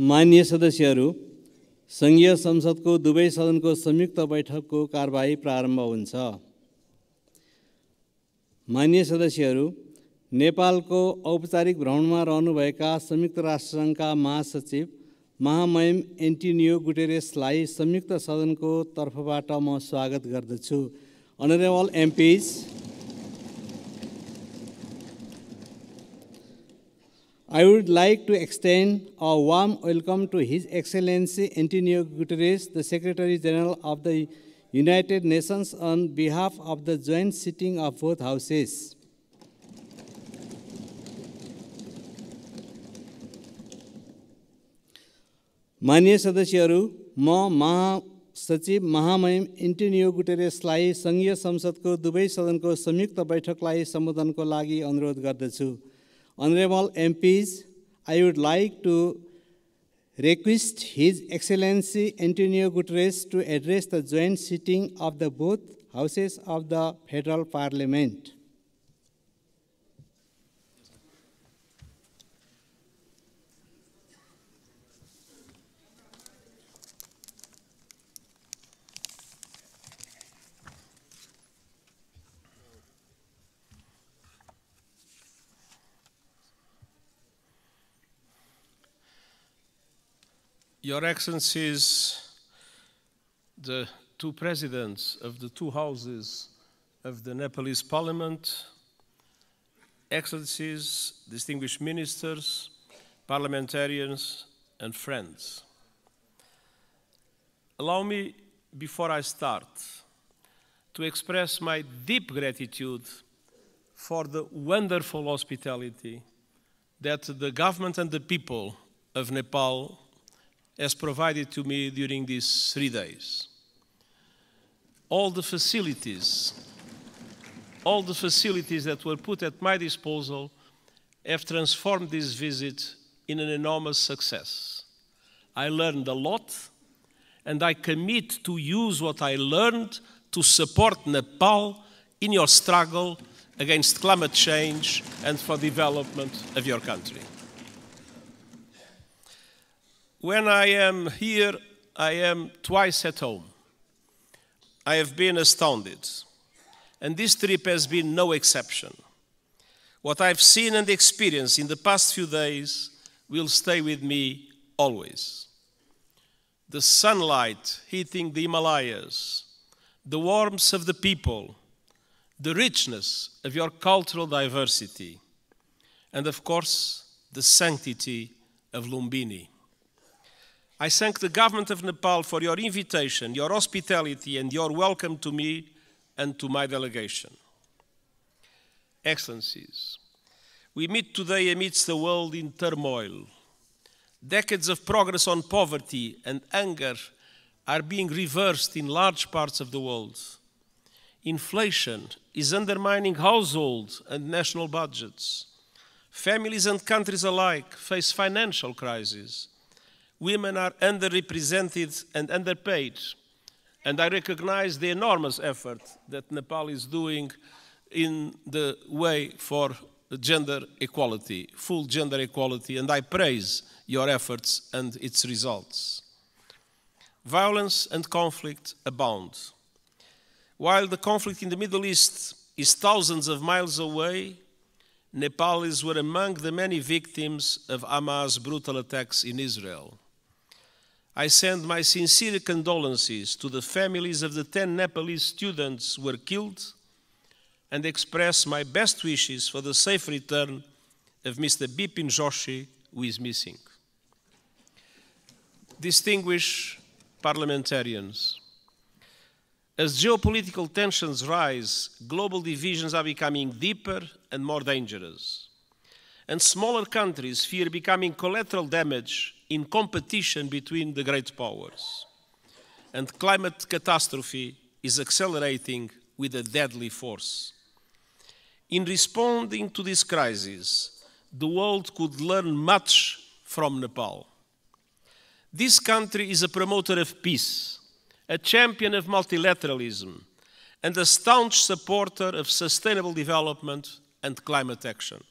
माननीय सदस्यहरू, संघीय संसदको दुवै सदनको संयुक्त बैठकको कारबाही प्रारम्भ हुन्छ। माननीय सदस्यहरू, नेपालको औपचारिक भ्रमणमा रहनुभएका संयुक्त राष्ट्रसङ्घका महासचिव महामहिम एन्टोनियो गुटेरेसलाई संयुक्त सदनको तर्फबाट म स्वागत गर्दछु। Honorable MPs, I would like to extend a warm welcome to His Excellency Antonio Guterres, the Secretary General of the United Nations, on behalf of the joint sitting of both houses. माननीय सदस्यहरू, म महासचिव महामहिम Antonio गुटेरेसलाई संघीय संसदको दुवै सदनको संयुक्त बैठकलाई सम्बोधनको लागि अनुरोध गर्दछु। Honorable MPs, I would like to request His Excellency Antonio Guterres to address the joint sitting of the both houses of the Federal Parliament. Your Excellencies, the two presidents of the two houses of the Nepalese Parliament, Excellencies, distinguished ministers, parliamentarians, and friends. Allow me, before I start, to express my deep gratitude for the wonderful hospitality that the government and the people of Nepal has provided to me during these 3 days. All the facilities that were put at my disposal have transformed this visit in an enormous success. I learned a lot, and I commit to use what I learned to support Nepal in your struggle against climate change and for development of your country. When I am here, I am twice at home. I have been astounded, and this trip has been no exception. What I've seen and experienced in the past few days will stay with me always. The sunlight hitting the Himalayas, the warmth of the people, the richness of your cultural diversity, and of course, the sanctity of Lumbini. I thank the government of Nepal for your invitation, your hospitality, and your welcome to me and to my delegation. Excellencies, we meet today amidst a world in turmoil. Decades of progress on poverty and hunger are being reversed in large parts of the world. Inflation is undermining household and national budgets. Families and countries alike face financial crises. Women are underrepresented and underpaid, and I recognize the enormous effort that Nepal is doing in the way for gender equality, full gender equality, and I praise your efforts and its results. Violence and conflict abound. While the conflict in the Middle East is thousands of miles away, Nepalis were among the many victims of Hamas' brutal attacks in Israel. I send my sincere condolences to the families of the 10 Nepalese students who were killed and express my best wishes for the safe return of Mr. Bipin Joshi, who is missing. Distinguished parliamentarians, as geopolitical tensions rise, global divisions are becoming deeper and more dangerous, and smaller countries fear becoming collateral damage in competition between the great powers. And climate catastrophe is accelerating with a deadly force. In responding to this crisis, the world could learn much from Nepal. This country is a promoter of peace, a champion of multilateralism, and a staunch supporter of sustainable development and climate action.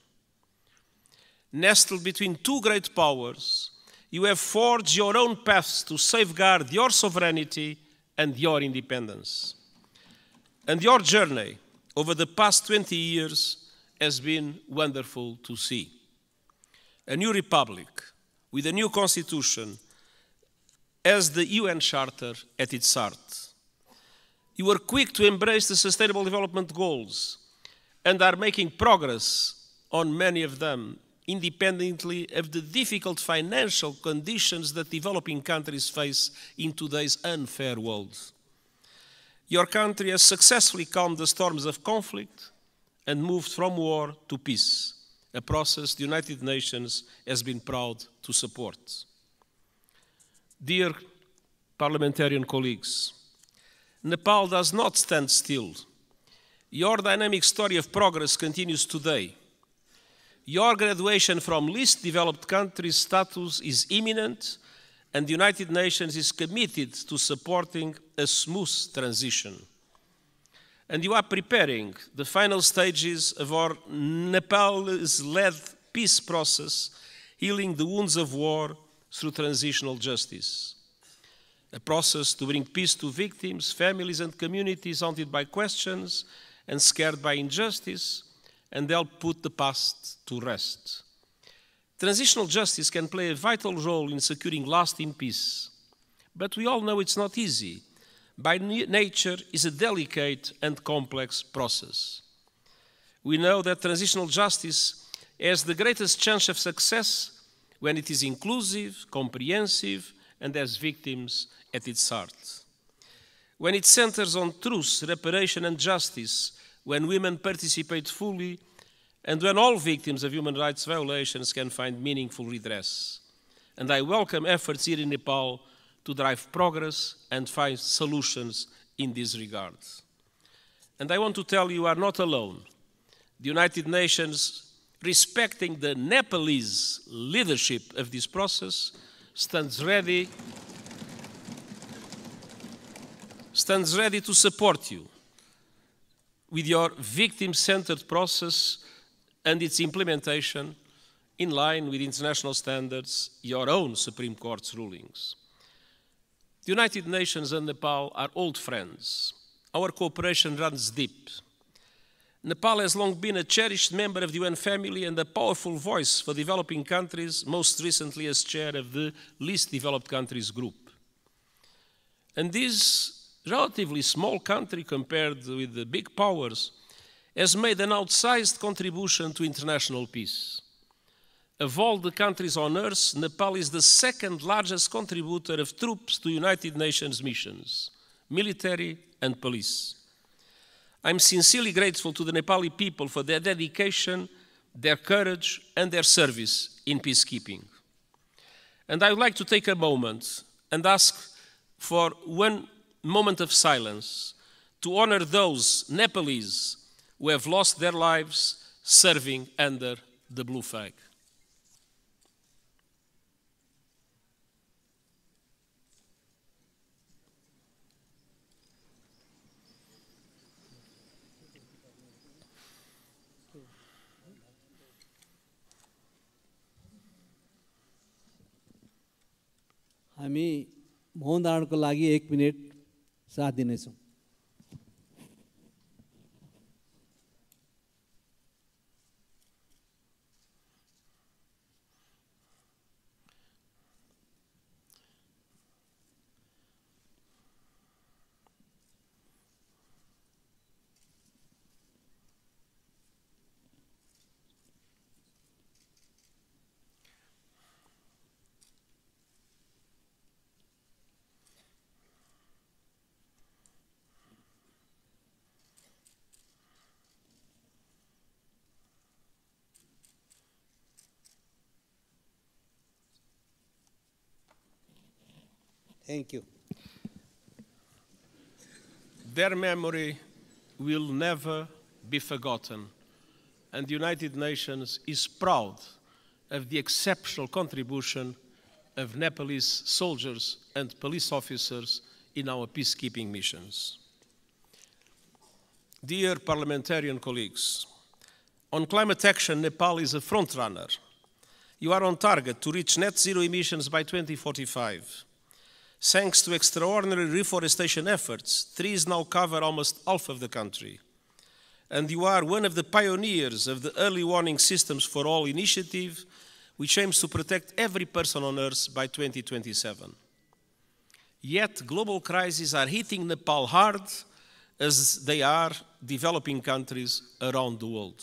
Nestled between two great powers, You have forged your own paths to safeguard your sovereignty and your independence. And your journey over the past 20 years has been wonderful to see. A new republic with a new constitution has the UN Charter at its heart. You were quick to embrace the Sustainable Development Goals and are making progress on many of them, independently of the difficult financial conditions that developing countries face in today's unfair world. Your country has successfully calmed the storms of conflict and moved from war to peace, a process the United Nations has been proud to support. Dear parliamentarian colleagues, Nepal does not stand still. Your dynamic story of progress continues today. Your graduation from least developed countries status is imminent, and the United Nations is committed to supporting a smooth transition. And you are preparing the final stages of our Nepal's-led peace process, healing the wounds of war through transitional justice. A process to bring peace to victims, families and communities haunted by questions and scared by injustice, and help put the past to rest. Transitional justice can play a vital role in securing lasting peace, but we all know it's not easy. By nature, it's a delicate and complex process. We know that transitional justice has the greatest chance of success when it is inclusive, comprehensive, and has victims at its heart. When it centers on truth, reparation, and justice, when women participate fully, and when all victims of human rights violations can find meaningful redress. And I welcome efforts here in Nepal to drive progress and find solutions in this regard. And I want to tell you are not alone. The United Nations, respecting the Nepalese leadership of this process, stands ready to support you with your victim-centered process and its implementation in line with international standards, your own Supreme Court's rulings. The United Nations and Nepal are old friends. Our cooperation runs deep. Nepal has long been a cherished member of the UN family and a powerful voice for developing countries, most recently as chair of the Least Developed Countries Group. And this relatively small country compared with the big powers has made an outsized contribution to international peace. Of all the countries on earth, Nepal is the second largest contributor of troops to United Nations missions, military and police. I'm sincerely grateful to the Nepali people for their dedication, their courage, and their service in peacekeeping. And I would like to take a moment and ask for one moment of silence to honor those Nepalese who have lost their lives serving under the blue flag. हामी मौन धारणको लागि 1 minute साथ दिनेछौँ। Thank you. Their memory will never be forgotten, and the United Nations is proud of the exceptional contribution of Nepalese soldiers and police officers in our peacekeeping missions. Dear parliamentarian colleagues, on climate action, Nepal is a frontrunner. You are on target to reach net zero emissions by 2045. Thanks to extraordinary reforestation efforts, trees now cover almost half of the country. And you are one of the pioneers of the Early Warning Systems for All initiative, which aims to protect every person on Earth by 2027. Yet, global crises are hitting Nepal hard, as they are developing countries around the world.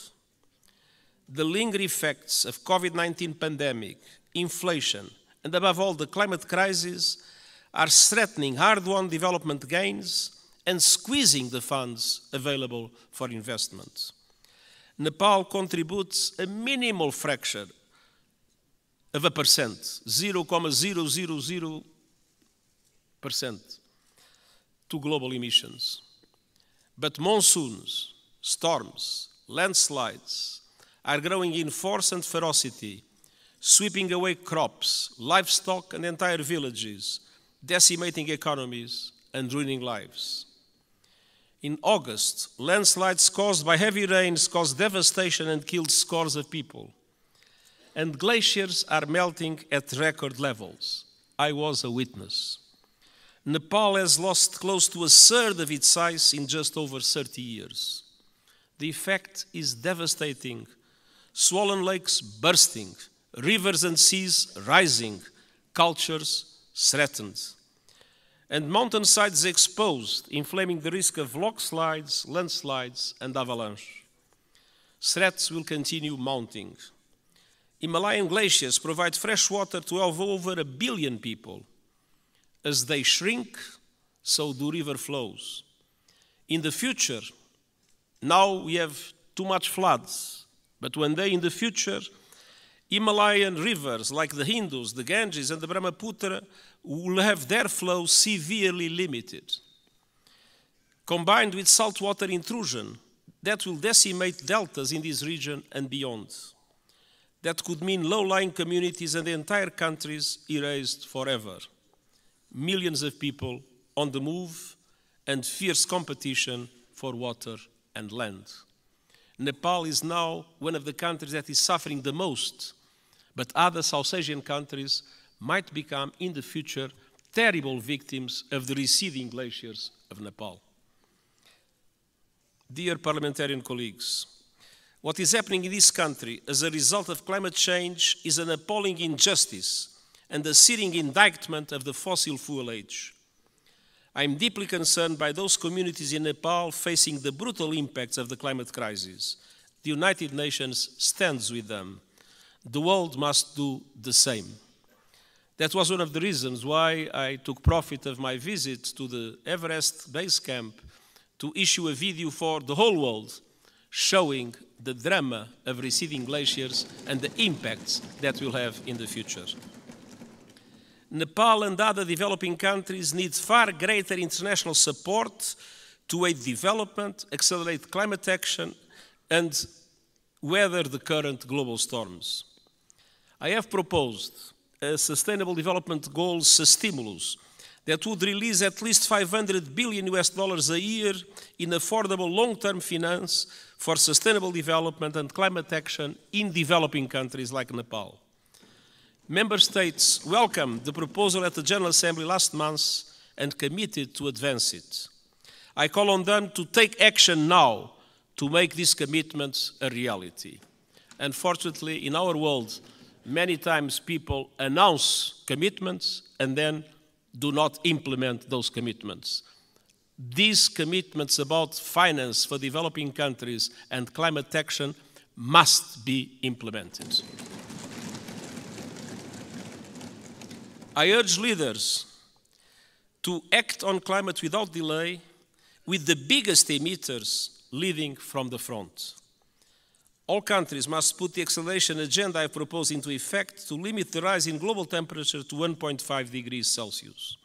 The lingering effects of COVID-19 pandemic, inflation, and above all the climate crisis are threatening hard-won development gains and squeezing the funds available for investment. Nepal contributes a minimal fraction of a percent, 0.000%, to global emissions. But monsoons, storms, landslides are growing in force and ferocity, sweeping away crops, livestock, and entire villages, decimating economies and ruining lives. In August, landslides caused by heavy rains caused devastation and killed scores of people. And glaciers are melting at record levels. I was a witness. Nepal has lost close to a third of its size in just over 30 years. The effect is devastating. Swollen lakes bursting, rivers and seas rising, cultures threatened, and mountainsides exposed, inflaming the risk of landslides, and avalanche. Threats will continue mounting. Himalayan glaciers provide fresh water to over 1 billion people. As they shrink, so do river flows. In the future, now we have too much floods, but one day in the future, Himalayan rivers like the Indus, the Ganges, and the Brahmaputra will have their flow severely limited. Combined with saltwater intrusion, that will decimate deltas in this region and beyond. That could mean low-lying communities and entire countries erased forever. Millions of people on the move and fierce competition for water and land. Nepal is now one of the countries that is suffering the most, but other South Asian countries might become in the future terrible victims of the receding glaciers of Nepal. Dear parliamentarian colleagues, what is happening in this country as a result of climate change is an appalling injustice and a searing indictment of the fossil fuel age. I am deeply concerned by those communities in Nepal facing the brutal impacts of the climate crisis. The United Nations stands with them. The world must do the same. That was one of the reasons why I took profit of my visit to the Everest base camp to issue a video for the whole world showing the drama of receding glaciers and the impacts that will have in the future. Nepal and other developing countries need far greater international support to aid development, accelerate climate action, and weather the current global storms. I have proposed a Sustainable Development Goals stimulus that would release at least $500 billion a year in affordable long-term finance for sustainable development and climate action in developing countries like Nepal. Member States welcomed the proposal at the General Assembly last month and committed to advance it. I call on them to take action now to make these commitments a reality. Unfortunately, in our world, many times people announce commitments and then do not implement those commitments. These commitments about finance for developing countries and climate action must be implemented. I urge leaders to act on climate without delay, with the biggest emitters leading from the front. All countries must put the acceleration agenda I propose into effect to limit the rise in global temperature to 1.5 degrees Celsius.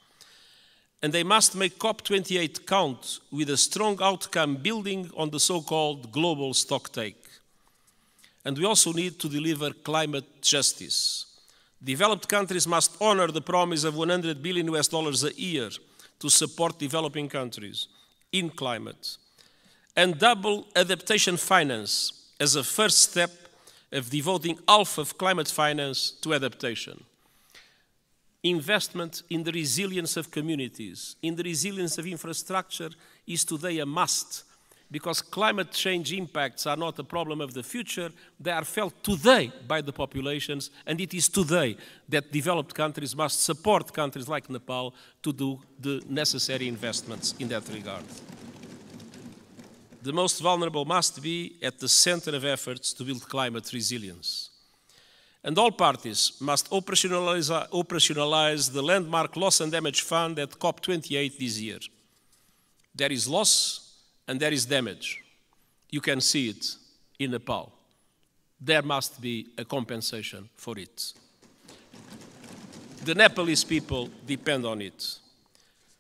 And they must make COP28 count with a strong outcome building on the so-called global stocktake. And we also need to deliver climate justice. Developed countries must honor the promise of $100 billion a year to support developing countries in climate, and double adaptation finance as a first step of devoting half of climate finance to adaptation. Investment in the resilience of communities, in the resilience of infrastructure is today a must, because climate change impacts are not a problem of the future, they are felt today by the populations, and it is today that developed countries must support countries like Nepal to do the necessary investments in that regard. The most vulnerable must be at the center of efforts to build climate resilience. And all parties must operationalize the landmark loss and damage fund at COP28 this year. There is loss and there is damage. You can see it in Nepal. There must be a compensation for it. The Nepalese people depend on it.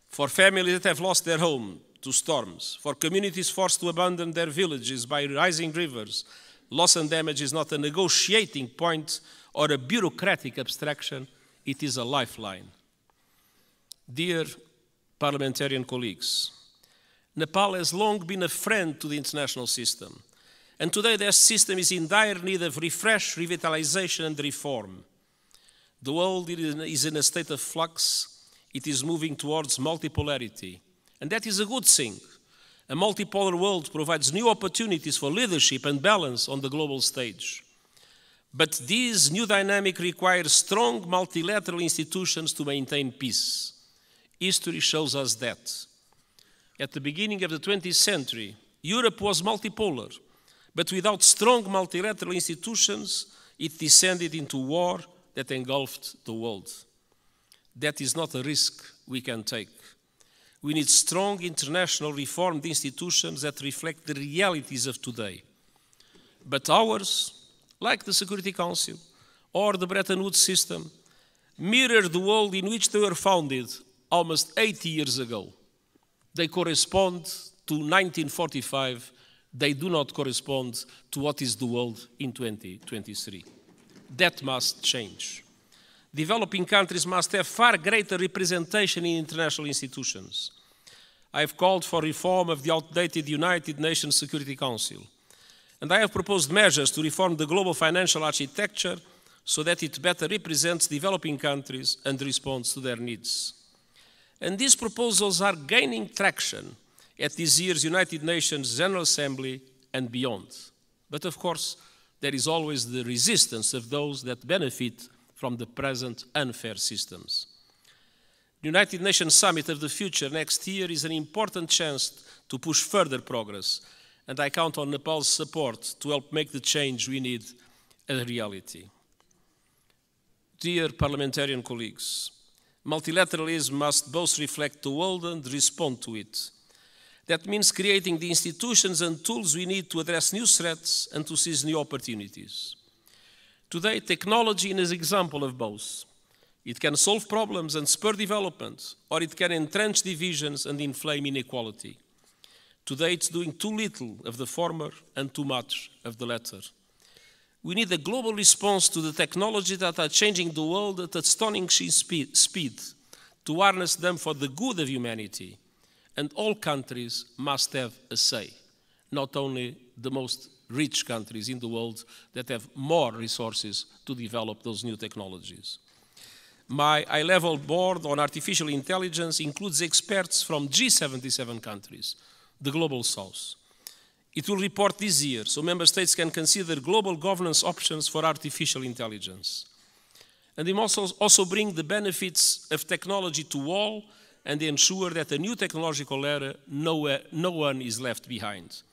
For families that have lost their home to storms, for communities forced to abandon their villages by rising rivers, loss and damage is not a negotiating point or a bureaucratic abstraction, it is a lifeline. Dear parliamentarian colleagues, Nepal has long been a friend to the international system, and today their system is in dire need of refresh, revitalization and reform. The world is in a state of flux, it is moving towards multipolarity, and that is a good thing. A multipolar world provides new opportunities for leadership and balance on the global stage. But this new dynamic requires strong multilateral institutions to maintain peace. History shows us that. At the beginning of the 20th century, Europe was multipolar, but without strong multilateral institutions, it descended into war that engulfed the world. That is not a risk we can take. We need strong international reformed institutions that reflect the realities of today. But ours, like the Security Council or the Bretton Woods system, mirror the world in which they were founded almost 80 years ago. They correspond to 1945. They do not correspond to what is the world in 2023. That must change. Developing countries must have far greater representation in international institutions. I have called for reform of the outdated United Nations Security Council, and I have proposed measures to reform the global financial architecture so that it better represents developing countries and responds to their needs. And these proposals are gaining traction at this year's United Nations General Assembly and beyond. But of course, there is always the resistance of those that benefit from the present unfair systems. The United Nations Summit of the Future next year is an important chance to push further progress, and I count on Nepal's support to help make the change we need a reality. Dear parliamentarian colleagues, multilateralism must both reflect the world and respond to it. That means creating the institutions and tools we need to address new threats and to seize new opportunities. Today, technology is an example of both. It can solve problems and spur development, or it can entrench divisions and inflame inequality. Today, it's doing too little of the former and too much of the latter. We need a global response to the technologies that are changing the world at astonishing speed, to harness them for the good of humanity. And all countries must have a say, not only the most rich countries in the world that have more resources to develop those new technologies. My high-level board on artificial intelligence includes experts from G77 countries, the Global South. It will report this year, so member states can consider global governance options for artificial intelligence. And it must also bring the benefits of technology to all and ensure that a new technological era, no one is left behind.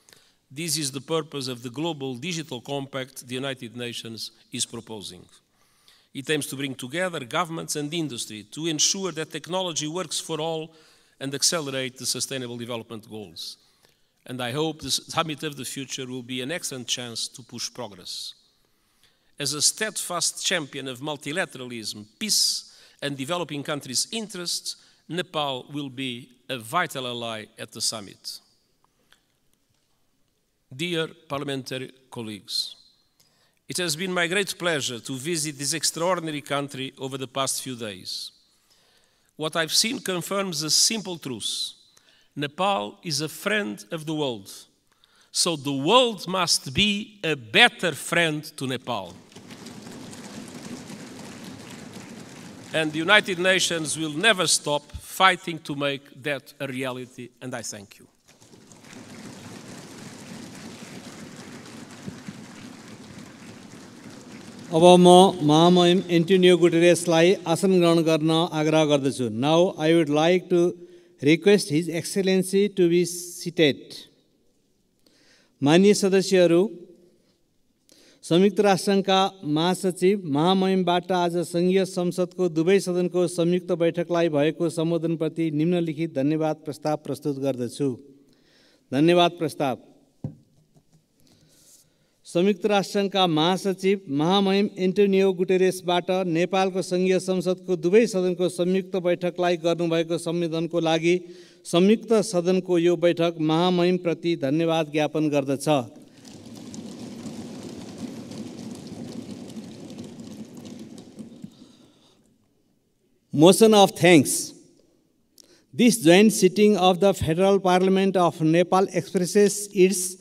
This is the purpose of the Global Digital Compact the United Nations is proposing. It aims to bring together governments and industry to ensure that technology works for all and accelerate the Sustainable Development Goals. And I hope the Summit of the Future will be an excellent chance to push progress. As a steadfast champion of multilateralism, peace, and developing countries' interests, Nepal will be a vital ally at the summit. Dear parliamentary colleagues, it has been my great pleasure to visit this extraordinary country over the past few days. What I've seen confirms a simple truth. Nepal is a friend of the world, So the world must be a better friend to Nepal. And the United Nations will never stop fighting to make that a reality, and I thank you. अब म महामहिम Antonio गुटेरेसलाई आसन ग्रहण गर्न आग्रह गर्दछु. Now I would like to request his excellency to be seated. माननीय सदस्यहरू, संयुक्त राष्ट्रसङ्घका महासचिव महामहिमबाट आज सङ्घीय संसदको दुवै सदनको संयुक्त बैठकलाई भएको सम्बोधनप्रति निम्नलिखित धन्यवाद प्रस्ताव प्रस्तुत गर्दछु. धन्यवाद प्रस्ताव. संयुक्त राष्ट्रसङ्घका महासचिव महामहिम एन्टोनियो गुटेरेसबाट नेपालको सङ्घीय संसदको दुवै सदनको संयुक्त बैठकलाई गर्नुभएको सम्बोधनको लागि संयुक्त सदनको यो बैठक महामहिमप्रति धन्यवाद ज्ञापन गर्दछ. Motion of thanks. This joint sitting of the Federal Parliament of Nepal expresses its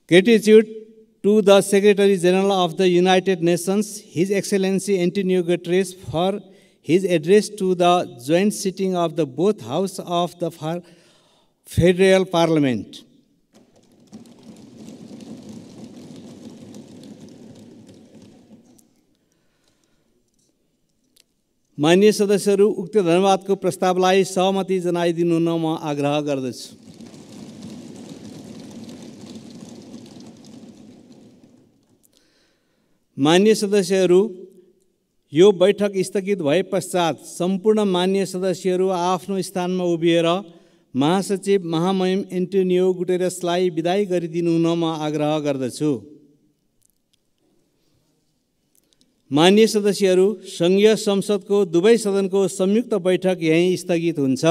gratitude to the Secretary General of the United Nations, His Excellency Antonio Guterres, for his address to the joint sitting of the both House of the Federal Parliament. माननीय सदस्यहरू, उक्त धन्यवादको प्रस्तावलाई सहमति जनाइदिनु हुन म आग्रह गर्दछु. माननीय सदस्यहरू, यो बैठक स्थगित भए पश्चात सम्पूर्ण माननीय सदस्यहरू आफ्नो स्थानमा उभिएर महासचिव महामहिम एन्टोनियो गुटेरेसलाई बिदाई गरिदिनु हुन म आग्रह गर्दछु. माननीय सदस्यहरू, सङ्घीय संसदको दुवै सदनको संयुक्त बैठक यहीँ स्थगित हुन्छ.